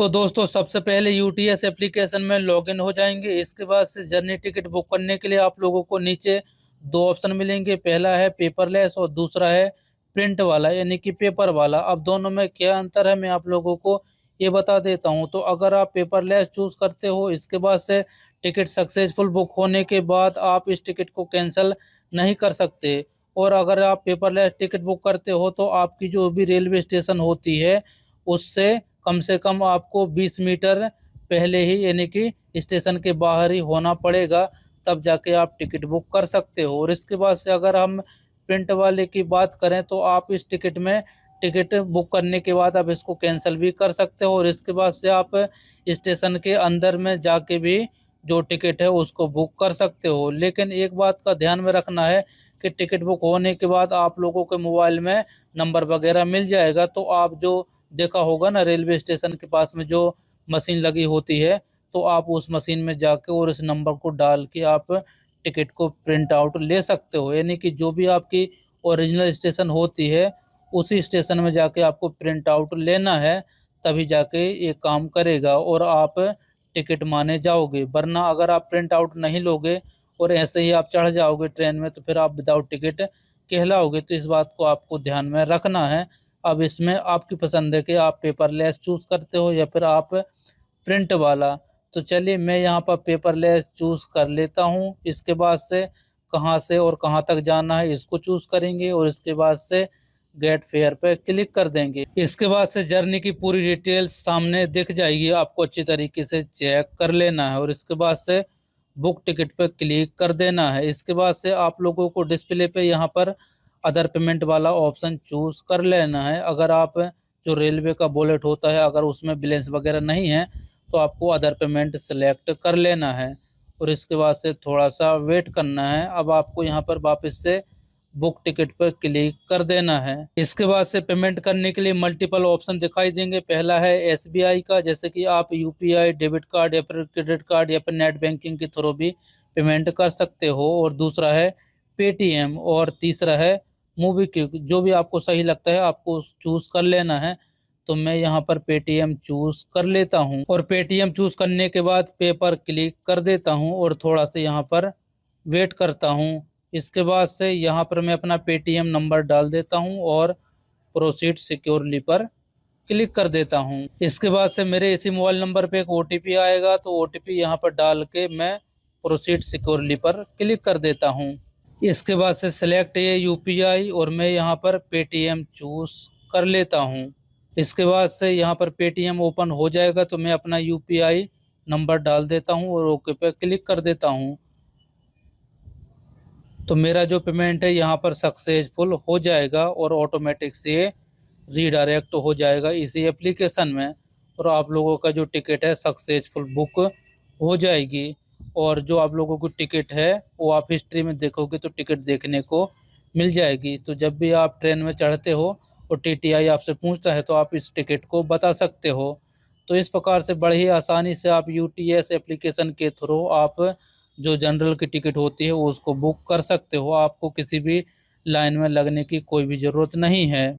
तो दोस्तों सबसे पहले यूटीएस एप्लीकेशन में लॉगिन हो जाएंगे। इसके बाद से जर्नी टिकट बुक करने के लिए आप लोगों को नीचे दो ऑप्शन मिलेंगे। पहला है पेपरलेस और दूसरा है प्रिंट वाला यानी कि पेपर वाला। अब दोनों में क्या अंतर है मैं आप लोगों को ये बता देता हूँ। तो अगर आप पेपरलेस चूज करते हो, इसके बाद से टिकट सक्सेसफुल बुक होने के बाद आप इस टिकट को कैंसिल नहीं कर सकते। और अगर आप पेपरलेस टिकट बुक करते हो तो आपकी जो भी रेलवे स्टेशन होती है उससे कम से कम आपको 20 मीटर पहले ही यानी कि स्टेशन के बाहर ही होना पड़ेगा, तब जाके आप टिकट बुक कर सकते हो। और इसके बाद से अगर हम प्रिंट वाले की बात करें तो आप इस टिकट में टिकट बुक करने के बाद आप इसको कैंसिल भी कर सकते हो और इसके बाद से आप स्टेशन के अंदर में जाके भी जो टिकट है उसको बुक कर सकते हो। लेकिन एक बात का ध्यान में रखना है कि टिकट बुक होने के बाद आप लोगों के मोबाइल में नंबर वगैरह मिल जाएगा। तो आप जो देखा होगा ना, रेलवे स्टेशन के पास में जो मशीन लगी होती है, तो आप उस मशीन में जाके और इस नंबर को डाल के आप टिकट को प्रिंट आउट ले सकते हो। यानी कि जो भी आपकी ओरिजिनल स्टेशन होती है उसी स्टेशन में जाके आपको प्रिंट आउट लेना है, तभी जाके ये काम करेगा और आप टिकट माने जाओगे। वरना अगर आप प्रिंट आउट नहीं लोगे और ऐसे ही आप चढ़ जाओगे ट्रेन में तो फिर आप विदाउट टिकट कहलाओगे। तो इस बात को आपको ध्यान में रखना है। अब इसमें आपकी पसंद है कि आप पेपरलेस चूज करते हो या फिर आप प्रिंट वाला। तो चलिए मैं यहाँ पर पेपरलेस चूज कर लेता हूँ। इसके बाद से कहाँ से और कहाँ तक जाना है इसको चूज करेंगे और इसके बाद से गेट फेयर पे क्लिक कर देंगे। इसके बाद से जर्नी की पूरी डिटेल्स सामने दिख जाएगी, आपको अच्छी तरीके से चेक कर लेना है और इसके बाद से बुक टिकट पे क्लिक कर देना है। इसके बाद से आप लोगों को डिस्प्ले पे यहाँ पर अदर पेमेंट वाला ऑप्शन चूज कर लेना है। अगर आप जो रेलवे का वॉलेट होता है अगर उसमें बैलेंस वगैरह नहीं है तो आपको अदर पेमेंट सेलेक्ट कर लेना है और इसके बाद से थोड़ा सा वेट करना है। अब आपको यहाँ पर वापस से बुक टिकट पर क्लिक कर देना है। इसके बाद से पेमेंट करने के लिए मल्टीपल ऑप्शन दिखाई देंगे। पहला है एसबीआई का, जैसे कि आप यूपीआई डेबिट कार्ड या फिर क्रेडिट कार्ड या फिर नेट बैंकिंग के थ्रू भी पेमेंट कर सकते हो। और दूसरा है पेटीएम और तीसरा है मूवी क्विक। जो भी आपको सही लगता है आपको चूज कर लेना है। तो मैं यहाँ पर पेटीएम चूज कर लेता हूँ और पेटीएम चूज करने के बाद पे पर क्लिक कर देता हूँ और थोड़ा सा यहाँ पर वेट करता हूँ। इसके बाद से यहाँ पर मैं अपना पेटीएम नंबर डाल देता हूँ और प्रोसीड सिक्योरली पर क्लिक कर देता हूँ। इसके बाद से मेरे इसी मोबाइल नंबर पे एक ओटीपी आएगा, तो ओटीपी यहाँ पर डाल के मैं प्रोसीड सिक्योरली पर क्लिक कर देता हूँ। इसके बाद से सिलेक्ट ये यूपीआई और मैं यहाँ पर पेटीएम चूज कर लेता हूँ। इसके बाद से यहाँ पर पेटीएम ओपन हो जाएगा, तो मैं अपना यूपीआई नंबर डाल देता हूँ और ओके पे क्लिक कर देता हूँ। तो मेरा जो पेमेंट है यहाँ पर सक्सेसफुल हो जाएगा और ऑटोमेटिक से रीडायरेक्ट हो जाएगा इसी एप्लीकेशन में और आप लोगों का जो टिकट है सक्सेसफुल बुक हो जाएगी। और जो आप लोगों को टिकट है वो आप हिस्ट्री में देखोगे तो टिकट देखने को मिल जाएगी। तो जब भी आप ट्रेन में चढ़ते हो और टीटीआई आपसे पूछता है तो आप इस टिकट को बता सकते हो। तो इस प्रकार से बड़ी ही आसानी से आप यूटीएस एप्लीकेशन के थ्रू आप जो जनरल की टिकट होती है वो उसको बुक कर सकते हो। आपको किसी भी लाइन में लगने की कोई भी ज़रूरत नहीं है।